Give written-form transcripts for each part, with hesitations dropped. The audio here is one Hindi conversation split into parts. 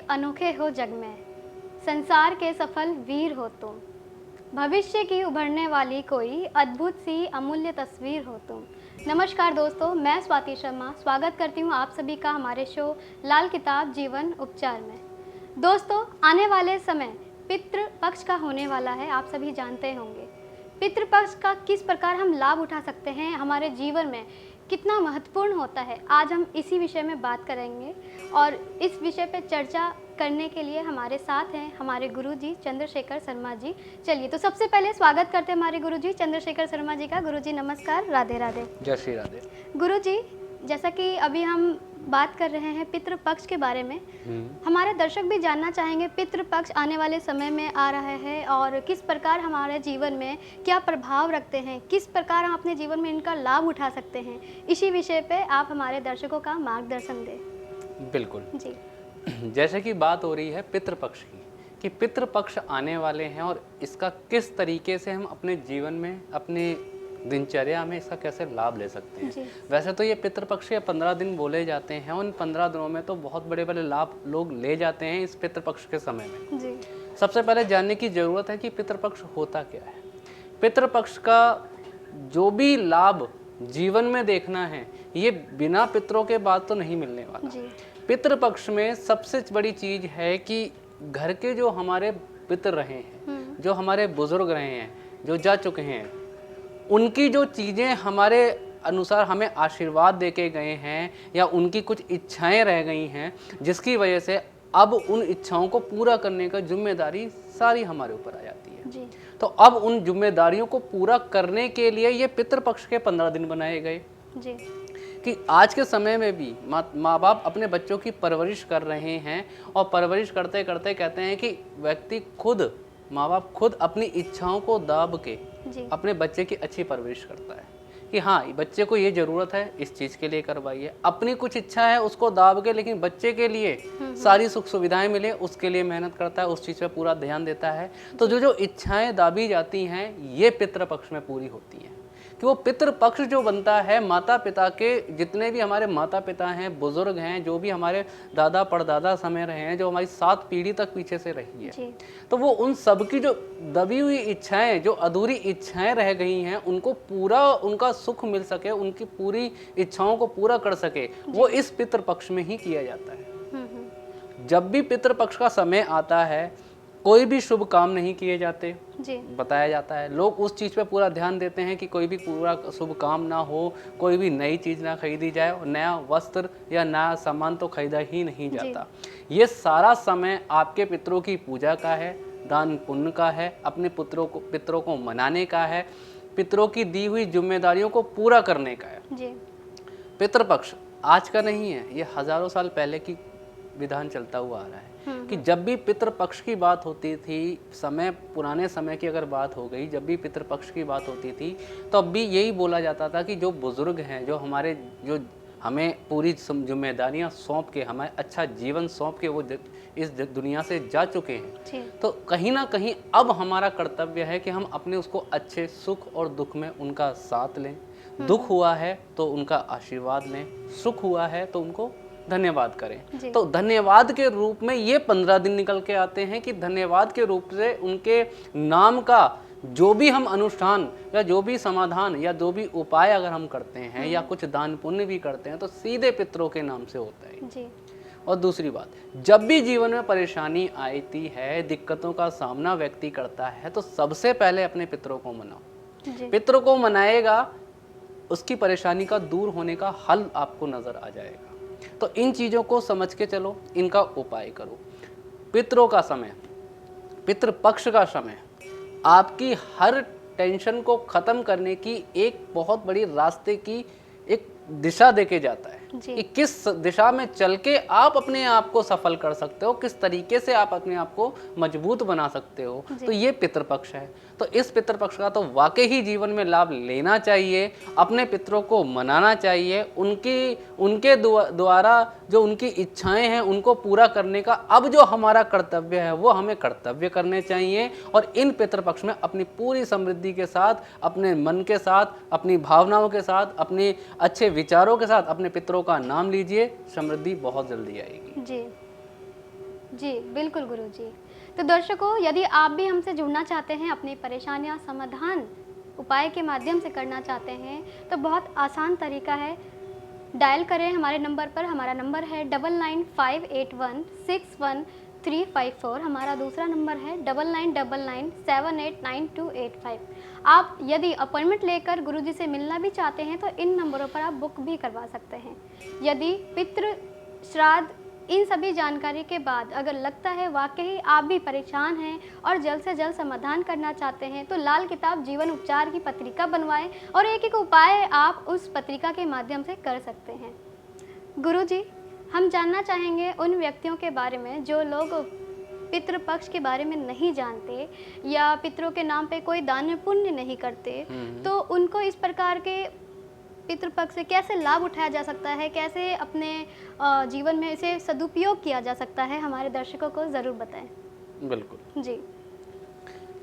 एक अनोखे हो जग में, संसार के सफल वीर हो तुम। भविष्य की उभरने वाली कोई अद्भुत सी अमूल्य तस्वीर हो तुम। नमस्कार दोस्तों, मैं स्वाति शर्मा स्वागत करती हूँ आप सभी का हमारे शो लाल किताब जीवन उपचार में। दोस्तों, आने वाले समय पितृ पक्ष का होने वाला है, आप सभी जानते होंगे। पितृ पक्ष का किस प्रकार हम लाभ उठा सकते हैं, हमारे जीवन में कितना महत्वपूर्ण होता है, आज हम इसी विषय में बात करेंगे। और इस विषय पे चर्चा करने के लिए हमारे साथ हैं हमारे गुरुजी चंद्रशेखर शर्मा जी। चलिए, तो सबसे पहले स्वागत करते हैं हमारे गुरुजी चंद्रशेखर शर्मा जी का। गुरुजी नमस्कार, राधे राधे। जय श्री राधे। गुरुजी, जैसा कि अभी हम बात कर रहे हैं पितृ पक्ष के बारे में, हमारे दर्शक भी जानना चाहेंगे पितृ पक्ष आने वाले समय में आ रहा है और किस प्रकार हमारे जीवन में क्या प्रभाव रखते हैं, किस प्रकार हम अपने जीवन में इनका लाभ उठा सकते हैं। इसी विषय पे आप हमारे दर्शकों का मार्गदर्शन दें। बिल्कुल जी। जैसे कि बात हो रही है पितृ पक्ष की, कि पितृ पक्ष आने वाले हैं और इसका किस तरीके से हम अपने जीवन में, अपने दिनचर्या में इसका कैसे लाभ ले सकते हैं। वैसे तो ये पितृपक्ष के 15 दिन बोले जाते हैं, उन 15 दिनों में तो बहुत बड़े बड़े लाभ लोग ले जाते हैं इस पितृपक्ष के समय में। जी। सबसे पहले जानने की जरूरत है कि पितृपक्ष होता क्या है। पितृपक्ष का जो भी लाभ जीवन में देखना है, ये बिना पितरों के बाद तो नहीं मिलने वाला। पितृपक्ष में सबसे बड़ी चीज है कि घर के जो हमारे पितर रहे हैं, जो हमारे बुजुर्ग रहे हैं, जो जा चुके हैं, उनकी जो चीज़ें हमारे अनुसार हमें आशीर्वाद देके गए हैं या उनकी कुछ इच्छाएं रह गई हैं, जिसकी वजह से अब उन इच्छाओं को पूरा करने का जिम्मेदारी सारी हमारे ऊपर आ जाती है। जी। तो अब उन जिम्मेदारियों को पूरा करने के लिए ये पितृपक्ष के 15 दिन बनाए गए। जी। कि आज के समय में भी माँ बाप अपने बच्चों की परवरिश कर रहे हैं और परवरिश करते करते कहते हैं कि व्यक्ति खुद, माँ बाप खुद अपनी इच्छाओं को दाब के अपने बच्चे की अच्छी परवरिश करता है कि हाँ, बच्चे को ये जरूरत है, इस चीज के लिए करवाइए। अपनी कुछ इच्छा है उसको दाब के, लेकिन बच्चे के लिए सारी सुख सुविधाएं मिले उसके लिए मेहनत करता है, उस चीज पे पूरा ध्यान देता है। तो जो जो इच्छाएं दाबी जाती हैं, ये पितृपक्ष में पूरी होती हैं। कि वो पितृपक्ष जो बनता है, माता पिता के जितने भी हमारे माता पिता हैं, बुजुर्ग हैं, जो भी हमारे दादा परदादा समय रहे हैं, जो हमारी 7 पीढ़ी तक पीछे से रही है, तो वो उन सब की जो दबी हुई इच्छाएं, जो अधूरी इच्छाएं रह गई हैं, उनको पूरा उनका सुख मिल सके, उनकी पूरी इच्छाओं को पूरा कर सके, वो इस पितृपक्ष में ही किया जाता है। जब भी पितृपक्ष का समय आता है, कोई भी शुभ काम नहीं किए जाते। जी। बताया जाता है, लोग उस चीज़ पे पूरा ध्यान देते हैं कि कोई भी पूरा शुभ काम ना हो, कोई भी नई चीज़ ना खरीदी जाए, और नया वस्त्र या नया सामान तो खरीदा ही नहीं जाता। ये सारा समय आपके पितरों की पूजा का है, दान पुण्य का है, अपने पितरों को मनाने का है, पितरों की दी हुई जिम्मेदारियों को पूरा करने का है। जी। पितृपक्ष आज का नहीं है, ये हजारों साल पहले की विधान चलता हुआ आ रहा है। कि जब भी पितृपक्ष की बात होती थी, पुराने समय की अगर बात हो गई, जब भी पितृपक्ष की बात होती थी, तो अब भी यही बोला जाता था कि जो बुजुर्ग हैं, जो हमें पूरी जिम्मेदारियां सौंप के, हमें अच्छा जीवन सौंप के वो इस दुनिया से जा चुके हैं, तो कहीं ना कहीं अब हमारा कर्तव्य है कि हम अपने उसको अच्छे सुख और दुख में उनका साथ लें। दुख हुआ है तो उनका आशीर्वाद लें, सुख हुआ है तो उनको धन्यवाद करें। तो धन्यवाद के रूप में ये 15 दिन निकल के आते हैं कि धन्यवाद के रूप से उनके नाम का जो भी हम अनुष्ठान या जो भी समाधान या जो भी उपाय अगर हम करते हैं या कुछ दान पुण्य भी करते हैं, तो सीधे पितरों के नाम से होता है। जी। और दूसरी बात, जब भी जीवन में परेशानी आती है, दिक्कतों का सामना व्यक्ति करता है, तो सबसे पहले अपने पितरों को मनाओ। पितरों को मनाएगा, उसकी परेशानी का दूर होने का हल आपको नजर आ जाएगा। तो इन चीज़ों को समझ के चलो, इनका उपाय करो। पितरों का समय, पितृपक्ष का समय आपकी हर टेंशन को ख़त्म करने की एक बहुत बड़ी रास्ते की एक दिशा देके जाता है कि किस दिशा में चल के आप अपने आप को सफल कर सकते हो, किस तरीके से आप अपने आप को मजबूत बना सकते हो। तो ये पितृपक्ष है। तो इस पितृपक्ष का तो वाकई ही जीवन में लाभ लेना चाहिए, अपने पितरों को मनाना चाहिए, उनके द्वारा जो उनकी इच्छाएं हैं उनको पूरा करने का अब जो हमारा कर्तव्य है वो हमें कर्तव्य करने चाहिए। और इन पितृपक्ष में अपनी पूरी समृद्धि के साथ, अपने मन के साथ, अपनी भावनाओं के साथ, अपने अच्छे विचारों के साथ अपने पितरों का नाम लीजिए, समृद्धि बहुत जल्दी आएगी। जी। जी, बिल्कुल गुरुजी। तो दर्शकों, यदि आप भी हमसे जुड़ना चाहते हैं, अपनी परेशानियाँ समाधान उपाय के माध्यम से करना चाहते हैं, तो बहुत आसान तरीका है। डायल करें हमारे नंबर पर। हमारा नंबर है 9958161354। हमारा दूसरा नंबर है 9999789285। आप यदि अपॉइंटमेंट लेकर गुरुजी से मिलना भी चाहते हैं तो इन नंबरों पर आप बुक भी करवा सकते हैं। यदि पितृ श्राद्ध इन सभी जानकारी के बाद अगर लगता है वाकई आप भी परेशान हैं और जल्द से जल्द समाधान करना चाहते हैं, तो लाल किताब जीवन उपचार की पत्रिका बनवाएं और एक एक उपाय आप उस पत्रिका के माध्यम से कर सकते हैं। गुरुजी, हम जानना चाहेंगे उन व्यक्तियों के बारे में जो लोग पितृपक्ष के बारे में नहीं जानते या पितरों के नाम पे कोई दान पुण्य नहीं करते, तो उनको इस प्रकार के पितृपक्ष से कैसे लाभ उठाया जा सकता है, कैसे अपने जीवन में इसे सदुपयोग किया जा सकता है, हमारे दर्शकों को ज़रूर बताएं। बिल्कुल जी।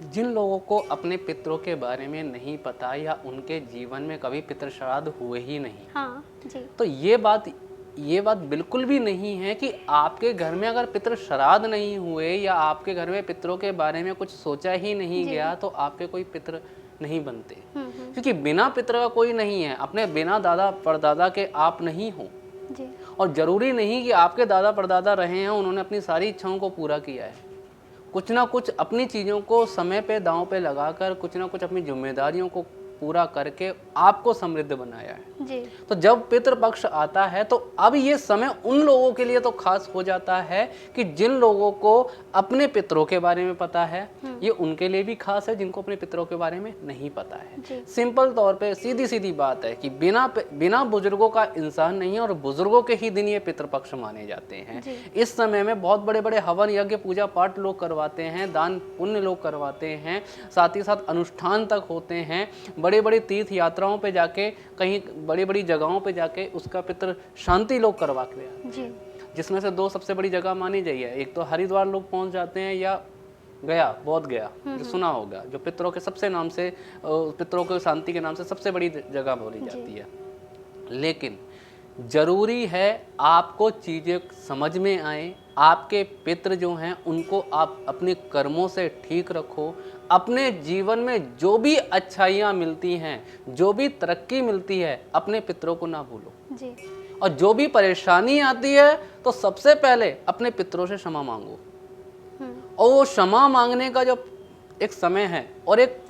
जिन लोगों को अपने पितरों के बारे में नहीं पता या उनके जीवन में कभी पितृ श्राद्ध हुए ही नहीं, हाँ जी, तो ये बात बिल्कुल भी नहीं है कि आपके घर में अगर पितृ श्राद्ध नहीं हुए या आपके घर में पितरों के बारे में कुछ सोचा ही नहीं गया तो आपके कोई पितृ नहीं बनते। क्योंकि बिना पितृ का कोई नहीं है। अपने बिना दादा परदादा के आप नहीं हो जी। और जरूरी नहीं कि आपके दादा परदादा रहे हैं उन्होंने अपनी सारी इच्छाओं को पूरा किया है। कुछ ना कुछ अपनी चीज़ों को समय पे दांव पे लगाकर कुछ ना कुछ अपनी जिम्मेदारियों को पूरा करके आपको समृद्ध बनाया है जी। तो जब पितृपक्ष आता है तो अब ये समय उन लोगों के लिए तो खास हो जाता है कि जिन लोगों को अपने पितरों के बारे में पता है, ये उनके लिए भी खास है जिनको अपने पितरों के बारे में नहीं पता है। सिंपल तौर पे सीधी सीधी बात है कि बिना बुजुर्गों का इंसान नहीं है और बुजुर्गों के ही दिन ये पितृपक्ष माने जाते हैं। इस समय में बहुत बड़े बड़े हवन यज्ञ पूजा पाठ लोग करवाते हैं, दान पुण्य लोग करवाते हैं, साथ ही साथ अनुष्ठान तक होते हैं। बड़ी बड़ी तीर्थ यात्राओं पे जाके, कहीं बड़ी बड़ी जगहों पे जाके उसका पितृ शांति लोग करवा के आते हैं, जिसमें से दो सबसे बड़ी जगह मानी जाइए। एक तो हरिद्वार लोग पहुंच जाते हैं या गया, बोध गया, जो सुना होगा, जो पितरों के सबसे नाम से, पितरों के शांति के नाम से सबसे बड़ी जगह बोली जाती है। लेकिन जरूरी है आपको चीजें समझ में आए। आपके पितृ जो हैं उनको आप अपने कर्मों से ठीक रखो। अपने जीवन में जो भी अच्छाइयाँ मिलती हैं, जो भी तरक्की मिलती है, अपने पितरों को ना भूलो जी। और जो भी परेशानी आती है तो सबसे पहले अपने पितरों से क्षमा मांगो। और वो क्षमा मांगने का जो एक समय है और एक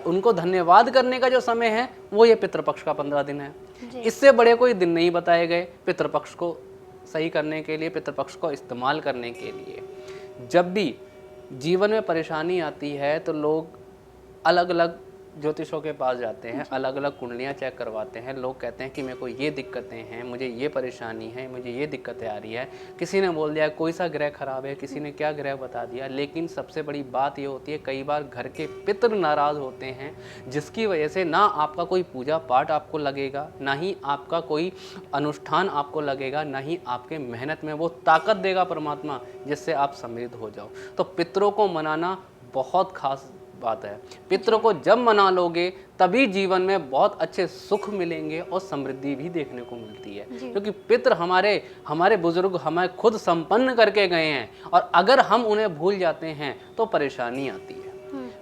उनको धन्यवाद करने का जो समय है, वो ये पितृपक्ष का 15 दिन है। इससे बड़े कोई दिन नहीं बताए गए पितृपक्ष को सही करने के लिए, पितृपक्ष को इस्तेमाल करने के लिए। जब भी जीवन में परेशानी आती है तो लोग अलग अलग ज्योतिषों के पास जाते हैं, अलग अलग कुंडलियाँ चेक करवाते हैं। लोग कहते हैं कि मेरे को ये दिक्कतें हैं, मुझे ये परेशानी है, मुझे ये दिक्कतें आ रही है। किसी ने बोल दिया कोई सा ग्रह खराब है, किसी ने क्या ग्रह बता दिया। लेकिन सबसे बड़ी बात ये होती है, कई बार घर के पितृ नाराज़ होते हैं, जिसकी वजह से ना आपका कोई पूजा पाठ आपको लगेगा, ना ही आपका कोई अनुष्ठान आपको लगेगा, ना ही आपके मेहनत में वो ताकत देगा परमात्मा जिससे आप समृद्ध हो जाओ। तो पितरों को मनाना बहुत खास बात है। पितरों को जब मना लोगे तभी जीवन में बहुत अच्छे सुख मिलेंगे और समृद्धि भी देखने को मिलती है। क्योंकि पितर हमारे बुजुर्ग हमें खुद संपन्न करके गए हैं और अगर हम उन्हें भूल जाते हैं तो परेशानी आती है।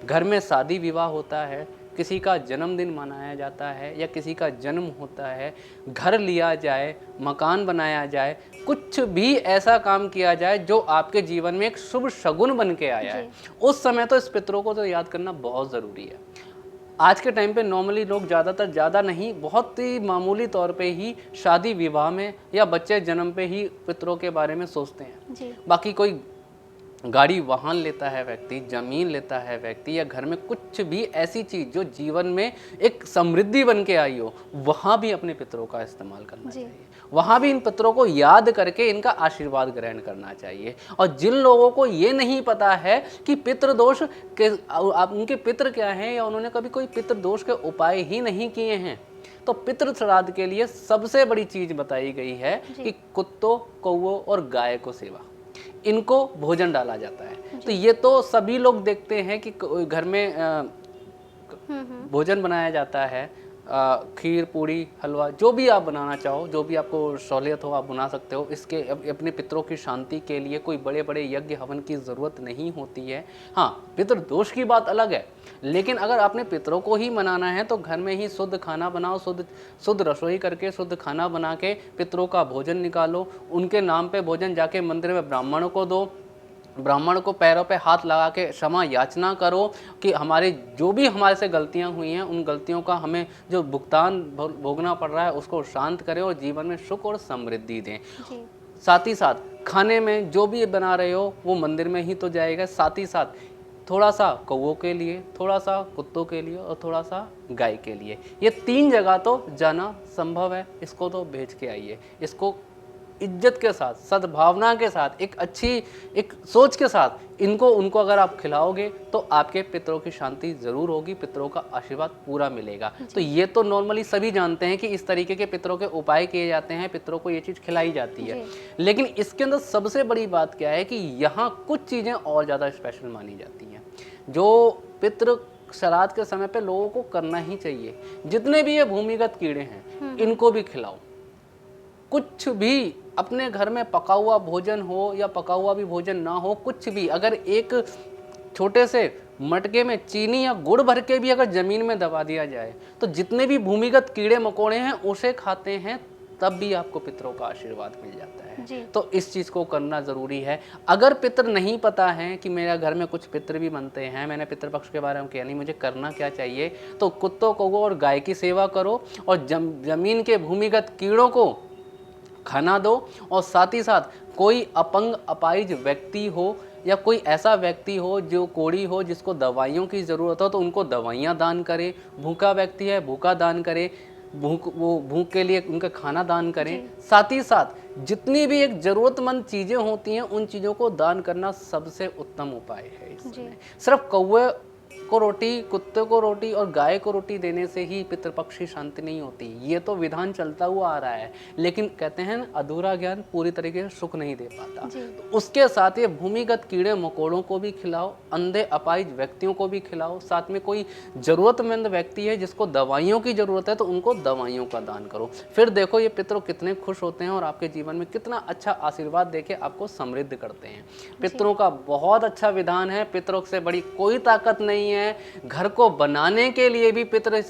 घर में शादी विवाह होता है, किसी का जन्मदिन मनाया जाता है या किसी का जन्म होता है, घर लिया जाए, मकान बनाया जाए, कुछ भी ऐसा काम किया जाए जो आपके जीवन में एक शुभ शगुन बन के आया है, उस समय तो इस पितरों को तो याद करना बहुत ज़रूरी है। आज के टाइम पे नॉर्मली लोग ज़्यादा नहीं, बहुत ही मामूली तौर पे ही शादी विवाह में या बच्चे जन्म पे ही पितरों के बारे में सोचते हैं। बाकी कोई गाड़ी वाहन लेता है व्यक्ति, जमीन लेता है व्यक्ति, या घर में कुछ भी ऐसी चीज़ जो जीवन में एक समृद्धि बन के आई हो, वहाँ भी अपने पितरों का इस्तेमाल करना चाहिए। वहाँ भी इन पितरों को याद करके इनका आशीर्वाद ग्रहण करना चाहिए। और जिन लोगों को ये नहीं पता है कि पितृदोष के उनके पितृ क्या हैं या उन्होंने कभी कोई पितृदोष के उपाय ही नहीं किए हैं, तो पितृ श्राद्ध के लिए सबसे बड़ी चीज़ बताई गई है कि कुत्तों, कौवों और गाय को सेवा, इनको भोजन डाला जाता है। तो ये तो सभी लोग देखते हैं कि घर में भोजन बनाया जाता है, खीर, पूड़ी, हलवा, जो भी आप बनाना चाहो, जो भी आपको सहूलियत हो आप बना सकते हो। इसके अपने पितरों की शांति के लिए कोई बड़े बड़े यज्ञ हवन की ज़रूरत नहीं होती है। हाँ, पितृदोष की बात अलग है, लेकिन अगर आपने पितरों को ही मनाना है तो घर में ही शुद्ध खाना बनाओ, शुद्ध रसोई करके शुद्ध खाना बना के पितरों का भोजन निकालो, उनके नाम पे भोजन जाके मंदिर में ब्राह्मणों को दो, ब्राह्मण को पैरों पे हाथ लगा के क्षमा याचना करो कि हमारे जो भी हमारे से गलतियां हुई हैं उन गलतियों का हमें जो भुगतान भोगना पड़ रहा है उसको शांत करें और जीवन में सुख और समृद्धि दें। साथ ही साथ खाने में जो भी बना रहे हो वो मंदिर में ही तो जाएगा, साथ ही साथ थोड़ा सा कौवों के लिए, थोड़ा सा कुत्तों के लिए और थोड़ा सा गाय के लिए, ये 3 जगह तो जाना संभव है। इसको तो भेज के आइए, इसको इज्जत के साथ, सद्भावना के साथ, एक अच्छी एक सोच के साथ उनको अगर आप खिलाओगे तो आपके पितरों की शांति जरूर होगी, पितरों का आशीर्वाद पूरा मिलेगा। तो ये तो नॉर्मली सभी जानते हैं कि इस तरीके के पितरों के उपाय किए जाते हैं, पितरों को ये चीज़ खिलाई जाती है। लेकिन इसके अंदर सबसे बड़ी बात क्या है कि यहाँ कुछ चीज़ें और ज़्यादा स्पेशल मानी जाती हैं जो पितृ श्राद्ध के समय पे लोगों को करना ही चाहिए। जितने भी ये भूमिगत कीड़े हैं इनको भी खिलाओ। कुछ भी अपने घर में पका हुआ भोजन हो या पका हुआ भी भोजन ना हो, कुछ भी अगर एक छोटे से मटके में चीनी या गुड़ भर के भी अगर जमीन में दबा दिया जाए तो जितने भी भूमिगत कीड़े मकोड़े हैं उसे खाते हैं, तब भी आपको पितरों का आशीर्वाद मिल जाता है। तो इस चीज़ को करना ज़रूरी है। अगर पितर नहीं पता है कि मेरा घर में कुछ पितर भी बनते हैं, मैंने पितृपक्ष के बारे में किया नहीं, मुझे करना क्या चाहिए, तो कुत्तों को और गाय की सेवा करो और जमीन के भूमिगत कीड़ों को खाना दो। और साथ ही साथ कोई अपंग अपाहिज व्यक्ति हो या कोई ऐसा व्यक्ति हो जो कोढ़ी हो जिसको दवाइयों की ज़रूरत हो तो उनको दवाइयाँ दान करें। भूखा व्यक्ति है भूखा दान करें, भूख के लिए उनका खाना दान करें। साथ ही साथ जितनी भी एक ज़रूरतमंद चीज़ें होती हैं उन चीज़ों को दान करना सबसे उत्तम उपाय है। इसमें सिर्फ कौवे को रोटी, कुत्ते को रोटी और गाय को रोटी देने से ही पितृपक्ष की शांति नहीं होती। ये तो विधान चलता हुआ आ रहा है, लेकिन कहते हैं अधूरा ज्ञान पूरी तरीके से सुख नहीं दे पाता। तो उसके साथ ये भूमिगत कीड़े मकोड़ों को भी खिलाओ, अंधे अपाहिज व्यक्तियों को भी खिलाओ, साथ में कोई ज़रूरतमंद व्यक्ति है जिसको दवाइयों की ज़रूरत है तो उनको दवाइयों का दान करो। फिर देखो ये पितरों कितने खुश होते हैं और आपके जीवन में कितना अच्छा आशीर्वाद देके आपको समृद्ध करते हैं। पितरों का बहुत अच्छा विधान है, पितरों से बड़ी कोई ताकत नहीं है। घर को बनाने के लिए भी पितर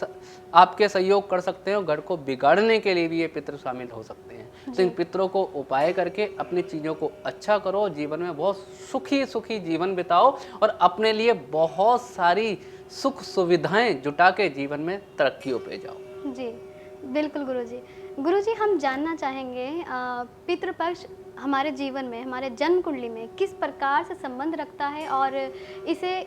आपके सहयोग कर सकते हैं और घर को बिगाड़ने के लिए भी ये पितर शामिल हो सकते हैं। तो इन पितरों को उपाय करके अपनी चीज़ों को अच्छा करो, जीवन में बहुत सुखी सुखी जीवन बिताओ और अपने लिए बहुत सारी सुख सुविधाएं जुटा के जीवन में तरक्कियों पे जाओ। जी बिल्कुल गुरुजी हम जानना चाहेंगे पितृपक्ष हमारे जीवन में, हमारे जन्म कुंडली में किस प्रकार से संबंध रखता है और इसे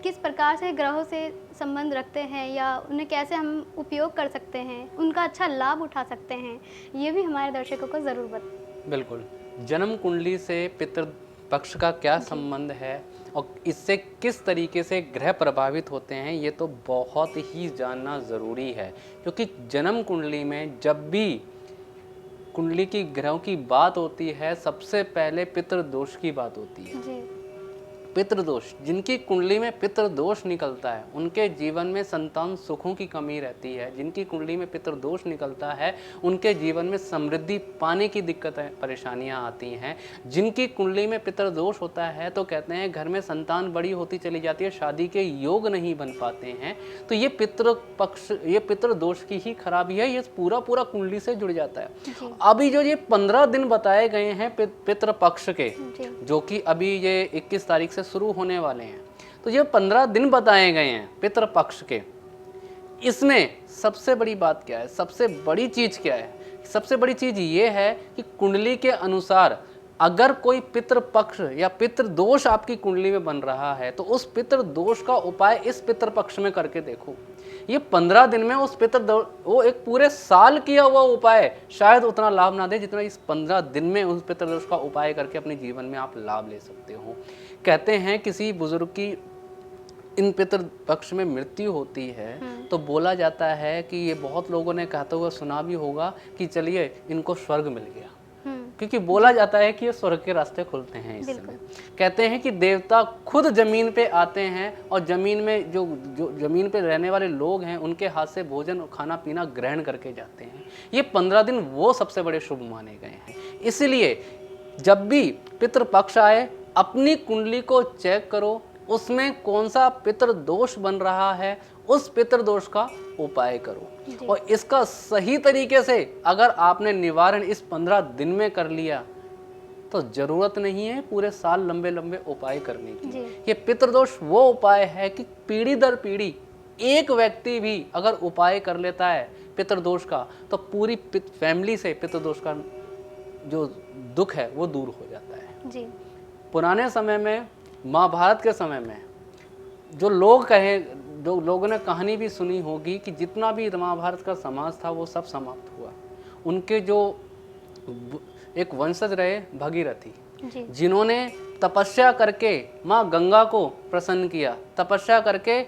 किस प्रकार से ग्रहों से संबंध रखते हैं या उन्हें कैसे हम उपयोग कर सकते हैं, उनका अच्छा लाभ उठा सकते हैं, ये भी हमारे दर्शकों को ज़रूर बताएं। बिल्कुल, जन्म कुंडली से पितृपक्ष का क्या संबंध है और इससे किस तरीके से ग्रह प्रभावित होते हैं, ये तो बहुत ही जानना ज़रूरी है। क्योंकि जन्म कुंडली में जब भी कुंडली की ग्रहों की बात होती है सबसे पहले पितृदोष की बात होती है। जी। पितृदोष, जिनकी कुंडली में पितृदोष निकलता है उनके जीवन में संतान सुखों की कमी रहती है। जिनकी कुंडली में पितृदोष निकलता है उनके जीवन में समृद्धि पाने की दिक्कतें परेशानियां आती हैं। जिनकी कुंडली में पितृदोष होता है तो कहते हैं घर में संतान बड़ी होती चली जाती है, शादी के योग नहीं बन पाते हैं। तो ये पितृपक्ष, ये पितृदोष की ही खराबी है, ये पूरा कुंडली से जुड़ जाता है। अभी जो ये 15 दिन बताए गए हैं पितृपक्ष के, जो कि अभी ये 21 तारीख से शुरू होने वाले हैं, तो ये 15 दिन बताए गए हैं पितृपक्ष के। इसमें सबसे बड़ी बात क्या है, सबसे बड़ी चीज क्या है? सबसे बड़ी चीज ये है कि कुंडली के अनुसार अगर कोई पितृपक्ष या पितृदोष आपकी कुंडली में बन रहा है तो उस पितृदोष का उपाय इस पितृपक्ष में करके देखो। ये 15 दिन में उस पितृदोष, वो एक पूरे साल किया हुआ उपाय शायद उतना लाभ ना दे जितना इस 15 दिन में उस पितृदोष का उपाय करके अपने जीवन में आप लाभ ले सकते हो। कहते हैं किसी बुजुर्ग की इन पितृपक्ष में मृत्यु होती है तो बोला जाता है कि ये बहुत लोगों ने कहते हुए सुना भी होगा कि चलिए इनको स्वर्ग मिल गया। क्योंकि बोला जाता है कि ये स्वर्ग के रास्ते खुलते हैं इस समय। कहते हैं कि देवता खुद जमीन पे आते हैं और जमीन में जो जमीन पे रहने वाले लोग हैं उनके हाथ से भोजन और खाना पीना ग्रहण करके जाते हैं। ये 15 दिन वो सबसे बड़े शुभ माने गए हैं। इसलिए जब भी पितृपक्ष आए अपनी कुंडली को चेक करो, उसमें कौन सा पितृ दोष बन रहा है, उस पितृ दोष का उपाय करो। और इसका सही तरीके से अगर आपने निवारण इस 15 दिन में कर लिया तो जरूरत नहीं है पूरे साल लंबे लंबे उपाय करने की। ये पितृदोष वो उपाय है कि पीढ़ी दर पीढ़ी एक व्यक्ति भी अगर उपाय कर लेता है पितृदोष का तो पूरी फैमिली से पितृदोष का जो दुख है वो दूर हो जाता है। जी। पुराने समय में, महाभारत के समय में जो लोग कहे, जो लोगों ने कहानी भी सुनी होगी कि जितना भी महाभारत का समाज था वो सब समाप्त हुआ। उनके जो एक वंशज रहे भगीरथी, जिन्होंने तपस्या करके माँ गंगा को प्रसन्न किया, तपस्या करके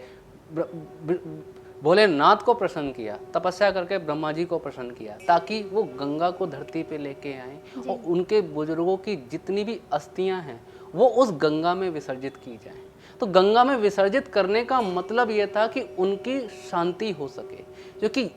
भोलेनाथ को प्रसन्न किया, तपस्या करके ब्रह्मा जी को प्रसन्न किया, ताकि वो गंगा को धरती पे लेके आए और उनके बुजुर्गों की जितनी भी अस्थियां हैं वो उस गंगा में विसर्जित की जाएं। तो गंगा में विसर्जित करने का मतलब ये था कि उनकी शांति हो सके। क्योंकि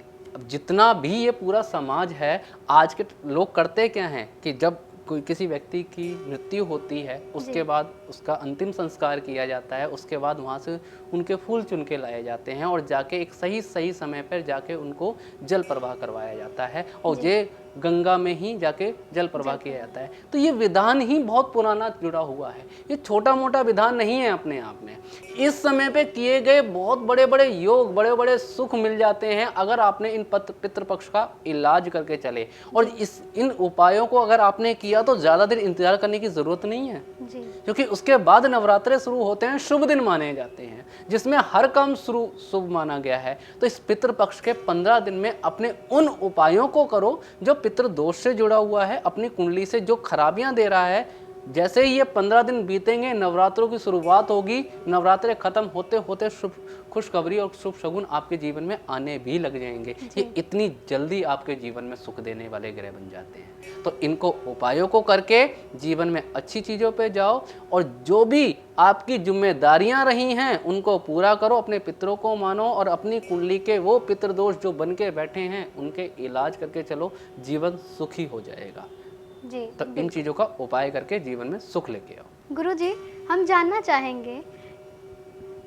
जितना भी ये पूरा समाज है, आज के लोग करते क्या हैं कि जब कोई किसी व्यक्ति की मृत्यु होती है उसके बाद उसका अंतिम संस्कार किया जाता है, उसके बाद वहाँ से उनके फूल चुन के लाए जाते हैं और जाके एक सही समय पर जाके उनको जल प्रवाह करवाया जाता है और ये गंगा में ही जाके जल प्रवाह किया जाता है। तो ये विधान ही बहुत पुराना जुड़ा हुआ है, ये छोटा मोटा विधान नहीं है अपने आप में। इस समय पे किए गए बहुत बड़े बड़े योग, बड़े बड़े सुख मिल जाते हैं अगर आपने इन पितृपक्ष का इलाज करके चले। और इन उपायों को अगर आपने किया तो ज़्यादा देर इंतजार करने की ज़रूरत नहीं है, क्योंकि उसके बाद नवरात्रे शुरू होते हैं, शुभ दिन माने जाते हैं जिसमें हर काम शुभ माना गया है। तो इस पितृपक्ष के 15 दिन में अपने उन उपायों को करो जो पितृ दोष से जुड़ा हुआ है, अपनी कुंडली से जो खराबियां दे रहा है। जैसे ही ये 15 दिन बीतेंगे, नवरात्रों की शुरुआत होगी, नवरात्रे खत्म होते होते शुभ खुशखबरी और शुभ शगुन आपके जीवन में आने भी लग जाएंगे। ये इतनी जल्दी आपके जीवन में सुख देने वाले ग्रह बन जाते हैं। तो इनको उपायों को करके जीवन में अच्छी चीज़ों पे जाओ और जो भी आपकी जिम्मेदारियां रही हैं उनको पूरा करो, अपने पितरों को मानो और अपनी कुंडली के वो पितृदोष जो बन के बैठे हैं उनके इलाज करके चलो, जीवन सुखी हो जाएगा। जी, तो इन चीज़ों का उपाय करके जीवन में सुख लेके आओ। गुरुजी, हम जानना चाहेंगे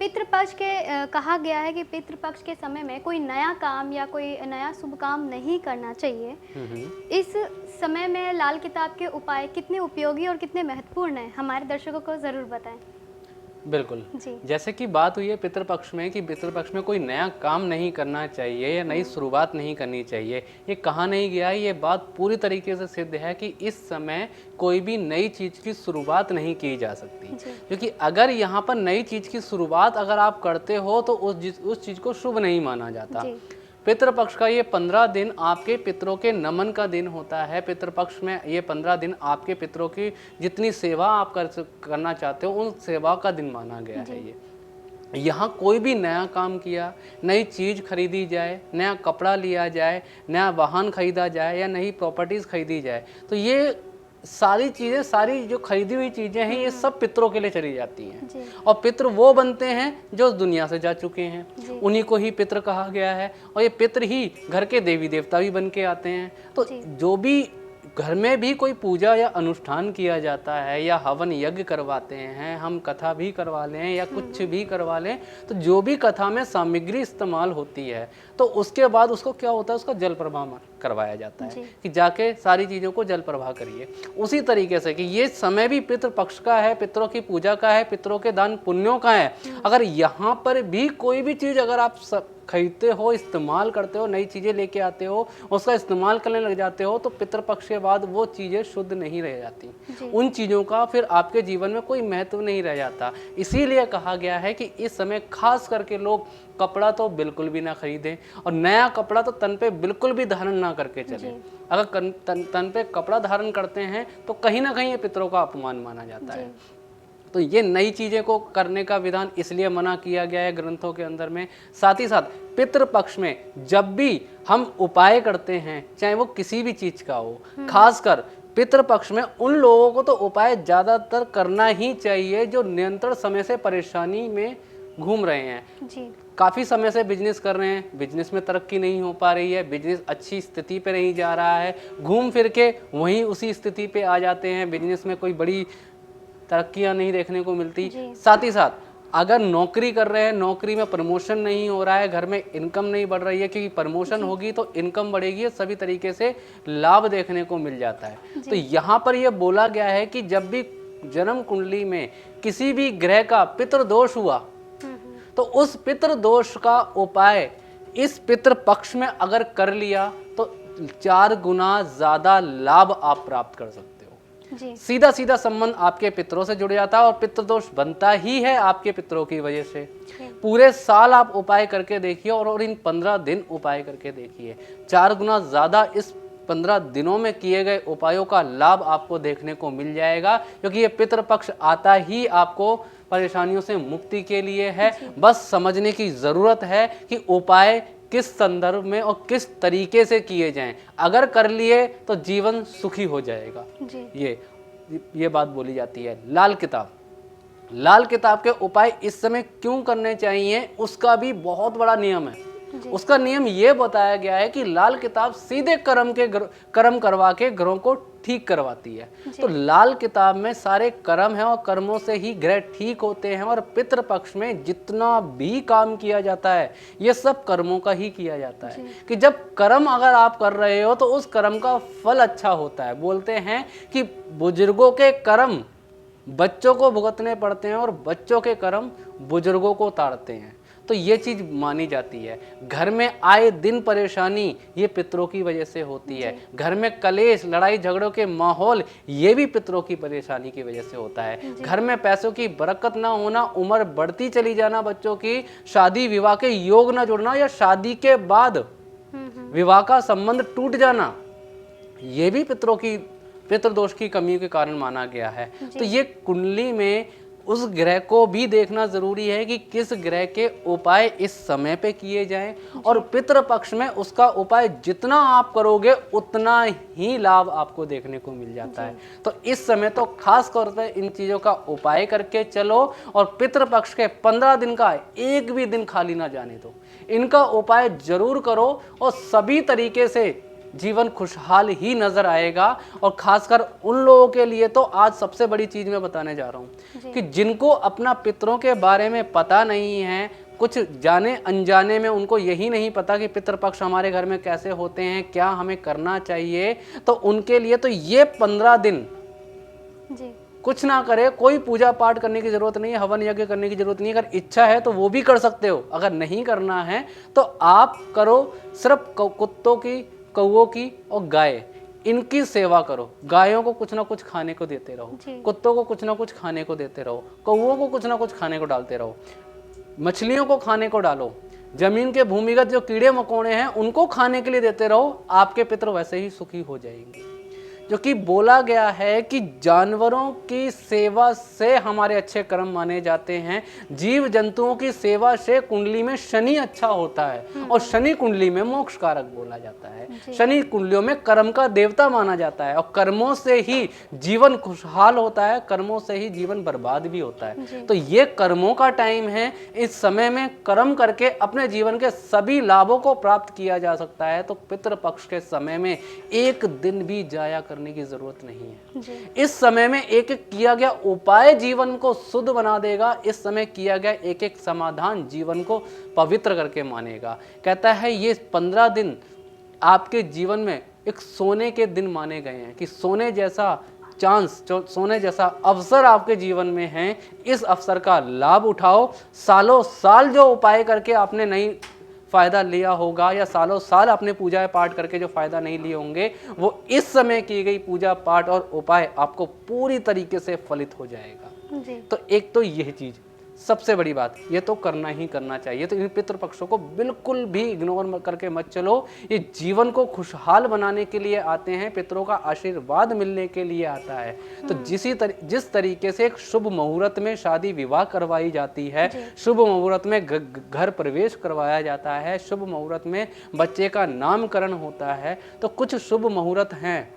पितृपक्ष के कहा गया है कि पितृपक्ष के समय में कोई नया काम या कोई नया शुभ काम नहीं करना चाहिए। इस समय में लाल किताब के उपाय कितने उपयोगी और कितने महत्वपूर्ण हैं, हमारे दर्शकों को ज़रूर बताएं। बिल्कुल, जैसे कि बात हुई है पितृपक्ष में कि पितृपक्ष में कोई नया काम नहीं करना चाहिए या नई शुरुआत नहीं करनी चाहिए, ये कहा नहीं गया है। ये बात पूरी तरीके से सिद्ध है कि इस समय कोई भी नई चीज़ की शुरुआत नहीं की जा सकती, क्योंकि अगर यहाँ पर नई चीज़ की शुरुआत अगर आप करते हो तो उस चीज़ को शुभ नहीं माना जाता। पितृपक्ष का ये 15 दिन आपके पितरों के नमन का दिन होता है। पितृपक्ष में ये 15 दिन आपके पितरों की जितनी सेवा आप करना चाहते हो उन सेवा का दिन माना गया है। ये यहाँ कोई भी नया काम किया, नई चीज़ खरीदी जाए, नया कपड़ा लिया जाए, नया वाहन खरीदा जाए या नई प्रॉपर्टीज़ खरीदी जाए, तो ये सारी चीज़ें, सारी जो खरीदी हुई चीज़ें हैं ये सब पितरों के लिए चली जाती हैं। और पितृ वो बनते हैं जो दुनिया से जा चुके हैं, उन्हीं को ही पितृ कहा गया है। और ये पितृ ही घर के देवी देवता भी बन के आते हैं। तो जो भी घर में भी कोई पूजा या अनुष्ठान किया जाता है या हवन यज्ञ करवाते हैं, हम कथा भी करवा लें या कुछ भी करवा लें, तो जो भी कथा में सामग्री इस्तेमाल होती है तो उसके बाद उसको क्या होता है, उसका जल प्रवाह करवाया जाता है कि जाके सारी चीज़ों को जल प्रवाह करिए। उसी तरीके से कि ये समय भी पितृपक्ष का है, पितरों की पूजा का है, पितरों के दान पुण्यों का है। अगर यहाँ पर भी कोई भी चीज़ अगर आप खरीदते हो, इस्तेमाल करते हो, नई चीज़ें लेके आते हो, उसका इस्तेमाल करने लग जाते हो, तो पितृपक्ष के बाद वो चीज़ें शुद्ध नहीं रह जाती। उन चीज़ों का फिर आपके जीवन में कोई महत्व नहीं रह जाता। इसीलिए कहा गया है कि इस समय खास करके लोग कपड़ा तो बिल्कुल भी ना खरीदें और नया कपड़ा तो तन पे बिल्कुल भी धारण ना करके चलें। अगर तन पे कपड़ा धारण करते हैं तो कहीं ना कहीं ये पितरों का अपमान माना जाता है। तो ये नई चीज़ें को करने का विधान इसलिए मना किया गया है ग्रंथों के अंदर में। साथ ही साथ पितृपक्ष में जब भी हम उपाय करते हैं, चाहे वो किसी भी चीज़ का हो, खासकर पितृपक्ष में उन लोगों को तो उपाय ज़्यादातर करना ही चाहिए जो निरंतर समय से परेशानी में घूम रहे हैं जी। काफ़ी समय से बिजनेस कर रहे हैं, बिजनेस में तरक्की नहीं हो पा रही है, बिजनेस अच्छी स्थिति पे नहीं जा रहा है, घूम फिर के वहीं उसी स्थिति पे आ जाते हैं, बिजनेस में कोई बड़ी तरक्कियां नहीं देखने को मिलती। साथ ही साथ अगर नौकरी कर रहे हैं, नौकरी में प्रमोशन नहीं हो रहा है, घर में इनकम नहीं बढ़ रही है, क्योंकि प्रमोशन होगी तो इनकम बढ़ेगी, सभी तरीके से लाभ देखने को मिल जाता है। तो यहाँ पर यह बोला गया है कि जब भी जन्म कुंडली में किसी भी ग्रह का पितृदोष हुआ तो उस पितृ दोष का उपाय इस पितृ पक्ष में अगर कर लिया तो 4 गुना ज्यादा लाभ आप प्राप्त कर सकते हो। जी। सीधा सीधा संबंध आपके पितरों से जुड़ जाता है और पितृ दोष बनता ही है आपके पितरों की वजह से। पूरे साल आप उपाय करके देखिए और इन 15 दिन उपाय करके देखिए, 4 गुना ज्यादा इस 15 दिनों में किए गए उपायों का लाभ आपको देखने को मिल जाएगा, क्योंकि ये पितृपक्ष आता ही आपको परेशानियों से मुक्ति के लिए है। बस समझने की जरूरत है कि उपाय किस संदर्भ में और किस तरीके से किए जाएं। अगर कर लिए तो जीवन सुखी हो जाएगा। जी। ये बात बोली जाती है। लाल किताब के उपाय इस समय क्यों करने चाहिए उसका भी बहुत बड़ा नियम है। उसका नियम ये बताया गया है कि लाल किताब सीधे कर्म करवा के ग्रहों को ठीक करवाती है। तो लाल किताब में सारे कर्म हैं और कर्मों से ही ग्रह ठीक होते हैं और पितृपक्ष में जितना भी काम किया जाता है ये सब कर्मों का ही किया जाता है। कि जब कर्म अगर आप कर रहे हो तो उस कर्म का फल अच्छा होता है। बोलते हैं कि बुजुर्गों के कर्म बच्चों को भुगतने पड़ते हैं और बच्चों के कर्म बुजुर्गों को ताड़ते हैं। तो ये चीज मानी जाती है। घर में आए दिन परेशानी ये पितरों की वजह से होती है। घर में कलेश, लड़ाई झगड़ों के माहौल ये भी पितरों की परेशानी की वजह से होता है। घर में पैसों की बरकत ना होना, उम्र बढ़ती चली जाना, बच्चों की शादी विवाह के योग ना जुड़ना या शादी के बाद विवाह का संबंध टूट जाना, ये भी पितृदोष की कमी के कारण माना गया है। तो ये कुंडली में उस ग्रह को भी देखना जरूरी है कि किस ग्रह के उपाय इस समय पे किए जाएं और पितृपक्ष में उसका उपाय जितना आप करोगे उतना ही लाभ आपको देखने को मिल जाता है। तो इस समय तो खास तौर पे इन चीजों का उपाय करके चलो और पितृपक्ष के 15 दिन का एक भी दिन खाली ना जाने दो। इनका उपाय जरूर करो और सभी तरीके से जीवन खुशहाल ही नजर आएगा। और खासकर उन लोगों के लिए तो आज सबसे बड़ी चीज मैं बताने जा रहा हूँ कि जिनको अपना पितरों के बारे में पता नहीं है, कुछ जाने अनजाने में उनको यही नहीं पता कि पितृपक्ष हमारे घर में कैसे होते हैं, क्या हमें करना चाहिए, तो उनके लिए तो ये 15 दिन कुछ ना करे, कोई पूजा पाठ करने की जरूरत नहीं है, हवन यज्ञ करने की जरूरत नहीं है। अगर इच्छा है तो वो भी कर सकते हो, अगर नहीं करना है तो आप करो सिर्फ कुत्तों की, कौओं की और गाय, इनकी सेवा करो। गायों को कुछ ना कुछ खाने को देते रहो, कुत्तों को कुछ ना कुछ खाने को देते रहो, कौओं को कुछ ना कुछ खाने को डालते रहो, मछलियों को खाने को डालो, जमीन के भूमिगत जो कीड़े मकोड़े हैं उनको खाने के लिए देते रहो। आपके पितर वैसे ही सुखी हो जाएंगे। जो कि बोला गया है कि जानवरों की सेवा से हमारे अच्छे कर्म माने जाते हैं। जीव जंतुओं की सेवा से कुंडली में शनि अच्छा होता है और शनि कुंडली में मोक्ष कारक बोला जाता है। शनि कुंडलियों में कर्म का देवता माना जाता है और कर्मों से ही जीवन खुशहाल होता है, कर्मों से ही जीवन बर्बाद भी होता है। तो ये कर्मों का टाइम है। इस समय में कर्म करके अपने जीवन के सभी लाभों को प्राप्त किया जा सकता है। तो पितृपक्ष के समय में एक दिन भी जाया करने की जरूरत नहीं है। इस समय में एक एक किया गया उपाय जीवन को शुद्ध बना देगा। इस समय किया गया एक एक समाधान जीवन को पवित्र करके मानेगा। कहता है ये 15 दिन आपके जीवन में एक सोने के दिन माने गए हैं कि सोने जैसा चांस, सोने जैसा अवसर आपके जीवन में है। इस अवसर का लाभ उठाओ। सालों साल जो उपाय करके आपने नहीं फायदा लिया होगा या सालों साल आपने पूजा पाठ करके जो फायदा नहीं लिए होंगे, वो इस समय की गई पूजा पाठ और उपाय आपको पूरी तरीके से फलित हो जाएगा। तो एक तो यह चीज सबसे बड़ी बात, ये तो करना ही करना चाहिए। तो इन पितृपक्षों को बिल्कुल भी इग्नोर करके मत चलो। ये जीवन को खुशहाल बनाने के लिए आते हैं, पितरों का आशीर्वाद मिलने के लिए आता है। तो जिस तरीके से एक शुभ मुहूर्त में शादी विवाह करवाई जाती है, शुभ मुहूर्त में घर प्रवेश करवाया जाता है, शुभ मुहूर्त में बच्चे का नामकरण होता है, तो कुछ शुभ मुहूर्त हैं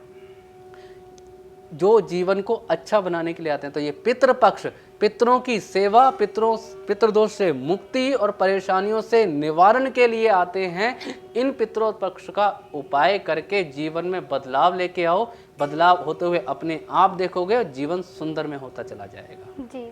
जो जीवन को अच्छा बनाने के लिए आते हैं। तो ये पितृपक्ष पितरों की सेवा, पितृदोष से मुक्ति और परेशानियों से निवारण के लिए आते हैं। इन पितृपक्ष का उपाय करके जीवन में बदलाव लेके आओ। बदलाव होते हुए अपने आप देखोगे और जीवन सुंदर में होता चला जाएगा। जी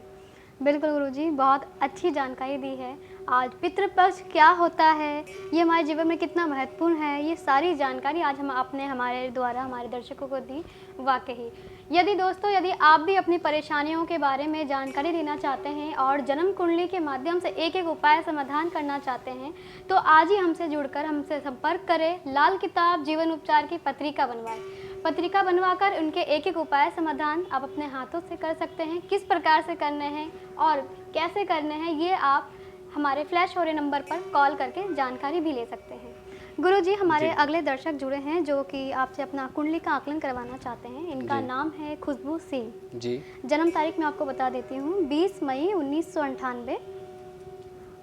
बिल्कुल गुरुजी, बहुत अच्छी जानकारी दी है। आज पितृपक्ष क्या होता है, ये हमारे जीवन में कितना महत्वपूर्ण है, ये सारी जानकारी आज आपने हमारे द्वारा हमारे दर्शकों को दी। वाकई यदि दोस्तों, यदि आप भी अपनी परेशानियों के बारे में जानकारी लेना चाहते हैं और जन्म कुंडली के माध्यम से एक एक उपाय समाधान करना चाहते हैं, तो आज ही हमसे जुड़कर हमसे संपर्क करें। लाल किताब जीवन उपचार की पत्रिका बनवाएं। पत्रिका बनवाकर उनके एक एक उपाय समाधान आप अपने हाथों से कर सकते हैं। किस प्रकार से करने हैं और कैसे करने हैं, ये आप हमारे फ्लैश हो रहे नंबर पर कॉल करके जानकारी भी ले सकते हैं। गुरुजी, हमारे अगले दर्शक जुड़े हैं जो कि आपसे अपना कुंडली का आकलन करवाना चाहते हैं। इनका नाम है खुशबू सिंह जी। जन्म तारीख मैं आपको बता देती हूँ, 20 मई 1998।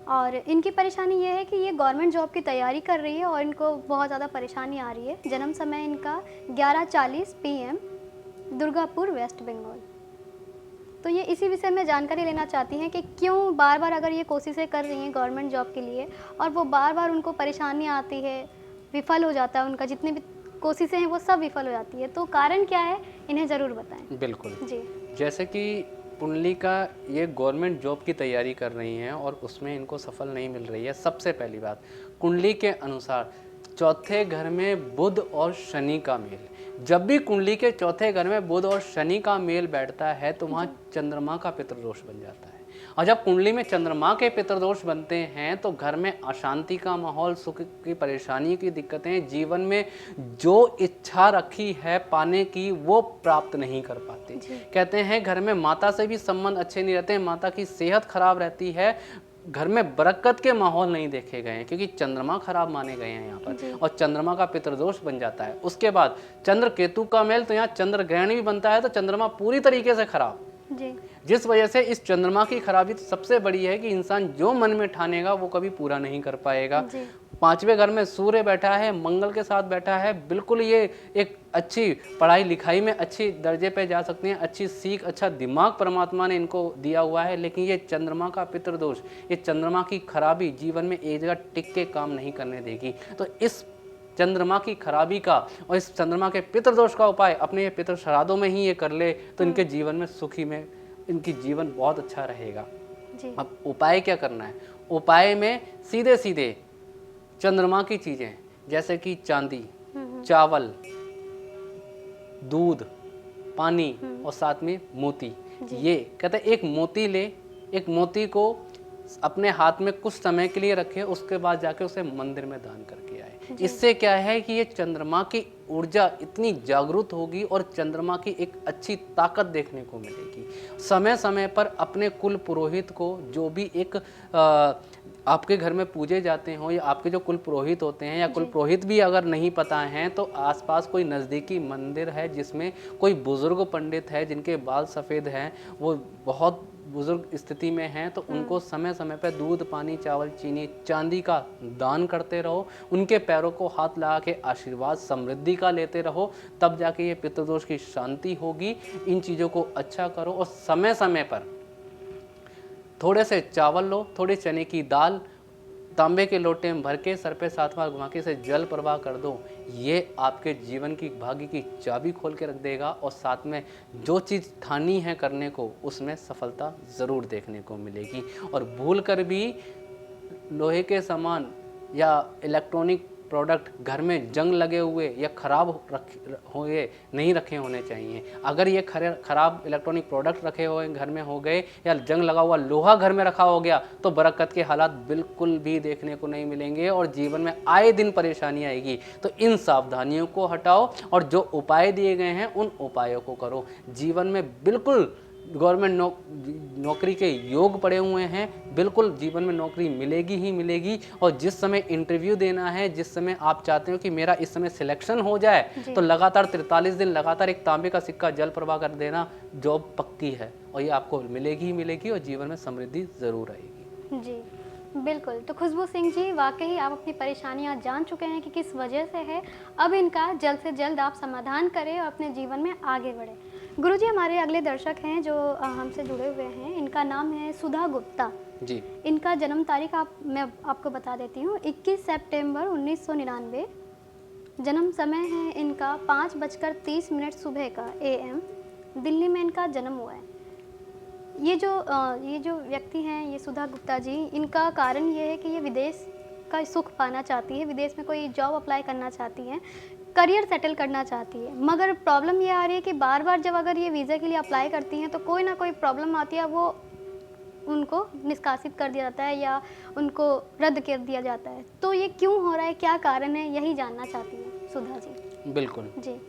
और इनकी परेशानी ये है कि ये गवर्नमेंट जॉब की तैयारी कर रही है और इनको बहुत ज़्यादा परेशानी आ रही है। जन्म समय इनका 11:40 PM, दुर्गापुर, वेस्ट बंगाल। तो ये इसी विषय में जानकारी लेना चाहती हैं कि क्यों बार बार अगर ये कोशिशें कर रही हैं गवर्नमेंट जॉब के लिए और वो बार बार उनको परेशानी आती है, विफल हो जाता है उनका, जितनी भी कोशिशें हैं वो सब विफल हो जाती है, तो कारण क्या है, इन्हें ज़रूर बताएं। बिल्कुल जी। जैसे कि कुंडली का ये गवर्नमेंट जॉब की तैयारी कर रही हैं और उसमें इनको सफल नहीं मिल रही है। सबसे पहली बात, कुंडली के अनुसार चौथे घर में बुध और शनि का मेल, जब भी कुंडली के चौथे घर में बुध और शनि का मेल बैठता है तो वहाँ चंद्रमा का पितृदोष बन जाता है। और जब कुंडली में चंद्रमा के पितृदोष बनते हैं तो घर में अशांति का माहौल, सुख की परेशानी की दिक्कतें, जीवन में जो इच्छा रखी है पाने की वो प्राप्त नहीं कर पाते। कहते हैं घर में माता से भी संबंध अच्छे नहीं रहते, माता की सेहत खराब रहती है, घर में बरकत के माहौल नहीं देखे गए हैं क्योंकि चंद्रमा खराब माने गए हैं यहाँ पर, और चंद्रमा का पितृदोष बन जाता है। उसके बाद चंद्र केतु का मेल, तो यहाँ चंद्र ग्रहण भी बनता है, तो चंद्रमा पूरी तरीके से खराब, जिस वजह से इस चंद्रमा की खराबी तो सबसे बड़ी है कि इंसान जो मन में ठानेगा वो कभी पूरा नहीं कर पाएगा। पांचवें घर में सूर्य बैठा है, मंगल के साथ बैठा है, बिल्कुल ये एक अच्छी पढ़ाई लिखाई में अच्छी दर्जे पे जा सकते हैं, अच्छी सीख, अच्छा दिमाग परमात्मा ने इनको दिया हुआ है। लेकिन ये चंद्रमा का पितृदोष, ये चंद्रमा की खराबी जीवन में एक जगह टिक के काम नहीं करने देगी। तो इस चंद्रमा की खराबी का और इस चंद्रमा के पितृदोष का उपाय अपने ये पितृ श्राद्धों में ही ये कर ले तो इनके जीवन में सुखी में इनकी जीवन बहुत अच्छा रहेगा। अब उपाय क्या करना है? उपाय में सीधे सीधे चंद्रमा की चीजें जैसे कि चांदी, चावल, दूध, पानी और साथ में मोती, ये कहते हैं एक मोती ले, एक मोती को अपने हाथ में कुछ समय के लिए रखे, उसके बाद जाके उसे मंदिर में दान करके आए। इससे क्या है कि ये चंद्रमा की ऊर्जा इतनी जागृत होगी और चंद्रमा की एक अच्छी ताकत देखने को मिलेगी। समय समय पर अपने कुल पुरोहित को, जो भी एक आपके घर में पूजे जाते हो या आपके जो कुल पुरोहित होते हैं, या कुल पुरोहित भी अगर नहीं पता है तो आसपास कोई नज़दीकी मंदिर है जिसमें कोई बुजुर्ग पंडित है जिनके बाल सफ़ेद हैं, वो बहुत बुजुर्ग स्थिति में हैं, तो उनको समय समय पर दूध, पानी, चावल, चीनी, चांदी का दान करते रहो, उनके पैरों को हाथ लगा के आशीर्वाद समृद्धि का लेते रहो, तब जाके ये पितृदोष की शांति होगी। इन चीज़ों को अच्छा करो और समय समय पर थोड़े से चावल लो, थोड़ी चने की दाल तांबे के लोटे में भर के सर पे 7 बार घुमा के से जल प्रवाह कर दो। ये आपके जीवन की भाग्य की चाबी खोल के रख देगा और साथ में जो चीज़ ठानी है करने को उसमें सफलता ज़रूर देखने को मिलेगी। और भूल कर भी लोहे के सामान या इलेक्ट्रॉनिक प्रोडक्ट घर में जंग लगे हुए या ख़राब हुए नहीं रखे होने चाहिए। अगर ये ख़राब इलेक्ट्रॉनिक प्रोडक्ट रखे हुए घर में हो गए या जंग लगा हुआ लोहा घर में रखा हो गया तो बरकत के हालात बिल्कुल भी देखने को नहीं मिलेंगे और जीवन में आए दिन परेशानी आएगी। तो इन सावधानियों को हटाओ और जो उपाय दिए गए हैं उन उपायों को करो। जीवन में बिल्कुल गवर्नमेंट नौकरी के योग पड़े हुए हैं, बिल्कुल जीवन में नौकरी मिलेगी ही मिलेगी। और जिस समय इंटरव्यू देना है, जिस समय आप चाहते हो कि मेरा इस समय सिलेक्शन हो जाए, तो लगातार 43 दिन लगातार एक तांबे का सिक्का जल प्रवाह कर देना, जॉब पक्की है और ये आपको मिलेगी ही मिलेगी और जीवन में समृद्धि ज़रूर आएगी। जी बिल्कुल। तो खुशबू सिंह जी, वाकई आप अपनी परेशानियां जान चुके हैं कि किस वजह से है। अब इनका जल्द से जल्द आप समाधान करें और अपने जीवन में आगे बढ़ें। गुरुजी, हमारे अगले दर्शक हैं जो हमसे जुड़े हुए हैं, इनका नाम है सुधा गुप्ता जी। इनका जन्म तारीख मैं आपको बता देती हूँ, 21 सितंबर 1999। जन्म समय है इनका 5:30 सुबह का AM। दिल्ली में इनका जन्म हुआ है। ये जो व्यक्ति हैं, ये सुधा गुप्ता जी, इनका कारण ये है कि ये विदेश का सुख पाना चाहती है, विदेश में कोई जॉब अप्लाई करना चाहती हैं, करियर सेटल करना चाहती है। मगर प्रॉब्लम ये आ रही है कि बार बार जब अगर ये वीज़ा के लिए अप्लाई करती हैं तो कोई ना कोई प्रॉब्लम आती है, वो उनको निष्कासित कर दिया जाता है या उनको रद्द कर दिया जाता है। तो ये क्यों हो रहा है, क्या कारण है, यही जानना चाहती है सुधा जी। बिल्कुल जी।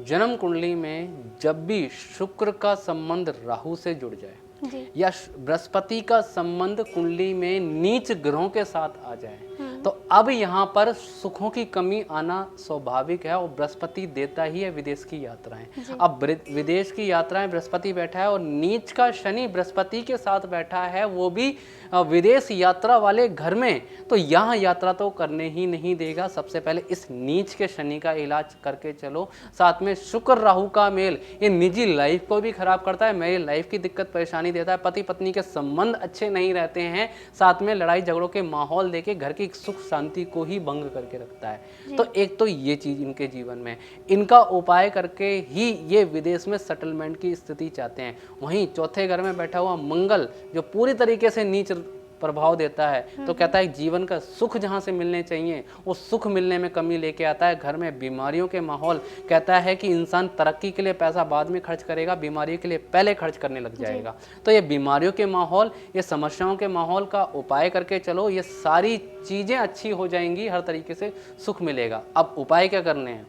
जन्म कुंडली में जब भी शुक्र का संबंध राहु से जुड़ जाए जी। या बृहस्पति का संबंध कुंडली में नीच ग्रहों के साथ आ जाए तो अब यहाँ पर सुखों की कमी आना स्वाभाविक है, और बृहस्पति देता ही है विदेश की यात्राएं। अब विदेश की यात्राएं बृहस्पति बैठा है और नीच का शनि बृहस्पति के साथ बैठा है, वो भी विदेश यात्रा वाले घर में, तो यहाँ यात्रा तो करने ही नहीं देगा। सबसे पहले इस नीच के शनि का इलाज करके चलो। साथ में शुक्र राहु का मेल ये निजी लाइफ को भी खराब करता है, मेरी लाइफ की दिक्कत परेशानी देता है, पति पत्नी के संबंध अच्छे नहीं रहते हैं, साथ में लड़ाई झगड़ों के माहौल देके घर की सुख शांति को ही भंग करके रखता है। तो एक तो ये चीज इनके जीवन में, इनका उपाय करके ही ये विदेश में सेटलमेंट की स्थिति चाहते हैं। वहीं चौथे घर में बैठा हुआ मंगल जो पूरी तरीके से नीच प्रभाव देता है, तो कहता है जीवन का सुख जहाँ से मिलने चाहिए वो सुख मिलने में कमी लेके आता है। घर में बीमारियों के माहौल, कहता है कि इंसान तरक्की के लिए पैसा बाद में खर्च करेगा, बीमारी के लिए पहले खर्च करने लग जाएगा। तो ये बीमारियों के माहौल, ये समस्याओं के माहौल का उपाय करके चलो, ये सारी चीज़ें अच्छी हो जाएंगी, हर तरीके से सुख मिलेगा। अब उपाय क्या करने हैं?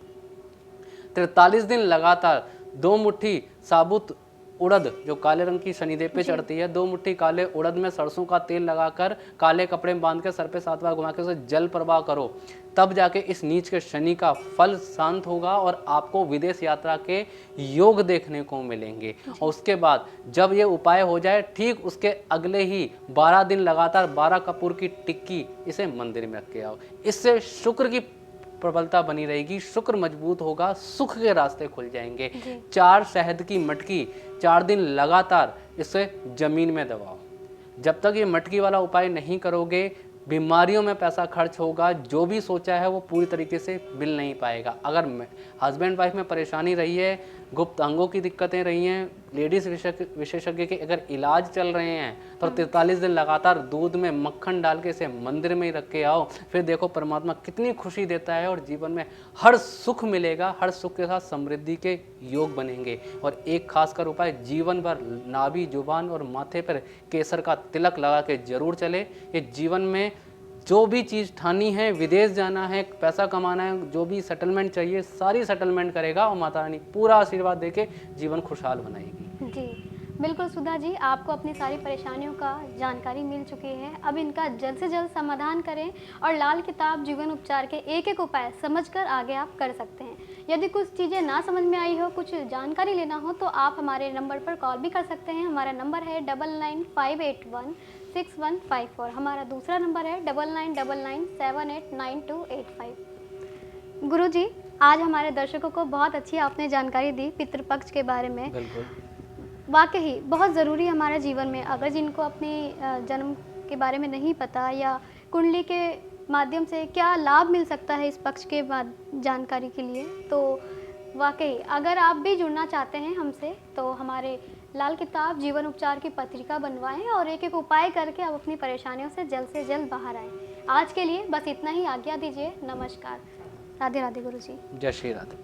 43 दिन लगातार 2 मुट्ठी साबुत उड़द जो काले रंग की शनिदेव पे चढ़ती है, 2 मुट्ठी काले उड़द में सरसों का तेल लगाकर काले कपड़े में बांध के सर पे 7 बार घुमा के उसे जल प्रवाह करो, तब जाके इस नीच के शनि का फल शांत होगा और आपको विदेश यात्रा के योग देखने को मिलेंगे। और उसके बाद जब ये उपाय हो जाए, ठीक उसके अगले ही 12 दिन लगातार 12 कपूर की टिक्की इसे मंदिर में रख के आओ। इससे शुक्र की प्रबलता बनी रहेगी, शुक्र मजबूत होगा, सुख के रास्ते खुल जाएंगे। 4 शहद की मटकी 4 दिन लगातार इसे जमीन में दबाओ। जब तक ये मटकी वाला उपाय नहीं करोगे, बीमारियों में पैसा खर्च होगा, जो भी सोचा है वो पूरी तरीके से मिल नहीं पाएगा। अगर हस्बैंड वाइफ में परेशानी रही है, गुप्त अंगों की दिक्कतें रही हैं, लेडीज़ विशेषज्ञ के अगर इलाज चल रहे हैं, तो 43 दिन लगातार दूध में मक्खन डाल के इसे मंदिर में ही रख के आओ। फिर देखो परमात्मा कितनी खुशी देता है और जीवन में हर सुख मिलेगा, हर सुख के साथ समृद्धि के योग बनेंगे। और एक खासकर उपाय, जीवन भर नाभि, जुबान और माथे पर केसर का तिलक लगा के जरूर चले। ये जीवन में जो भी चीज़ ठानी है, विदेश जाना है, पैसा कमाना है, जो भी सेटलमेंट चाहिए, सारी सेटलमेंट करेगा और माता रानी पूरा आशीर्वाद देके जीवन खुशहाल बनाएगी। जी बिल्कुल सुधा जी, आपको अपनी सारी परेशानियों का जानकारी मिल चुकी है। अब इनका जल्द से जल्द समाधान करें और लाल किताब जीवन उपचार के एक एक उपाय समझकर आगे आप कर सकते हैं। यदि कुछ चीज़ें ना समझ में आई हो, कुछ जानकारी लेना हो, तो आप हमारे नंबर पर कॉल भी कर सकते हैं। हमारा नंबर है 9958165154। हमारा दूसरा नंबर है 9999789285। गुरुजी, आज हमारे दर्शकों को बहुत अच्छी आपने जानकारी दी पितृपक्ष के बारे में। बिल्कुल वाकई बहुत ज़रूरी है हमारे जीवन में। अगर जिनको अपनी जन्म के बारे में नहीं पता या कुंडली के माध्यम से क्या लाभ मिल सकता है इस पक्ष के बाद जानकारी के लिए, तो वाकई अगर आप भी जुड़ना चाहते हैं हमसे, तो हमारे लाल किताब जीवन उपचार की पत्रिका बनवाएं और एक एक उपाय करके आप अपनी परेशानियों से जल्द बाहर आएँ। आज के लिए बस इतना ही, आज्ञा दीजिए। नमस्कार। राधे राधे गुरुजी। जय श्री राधे।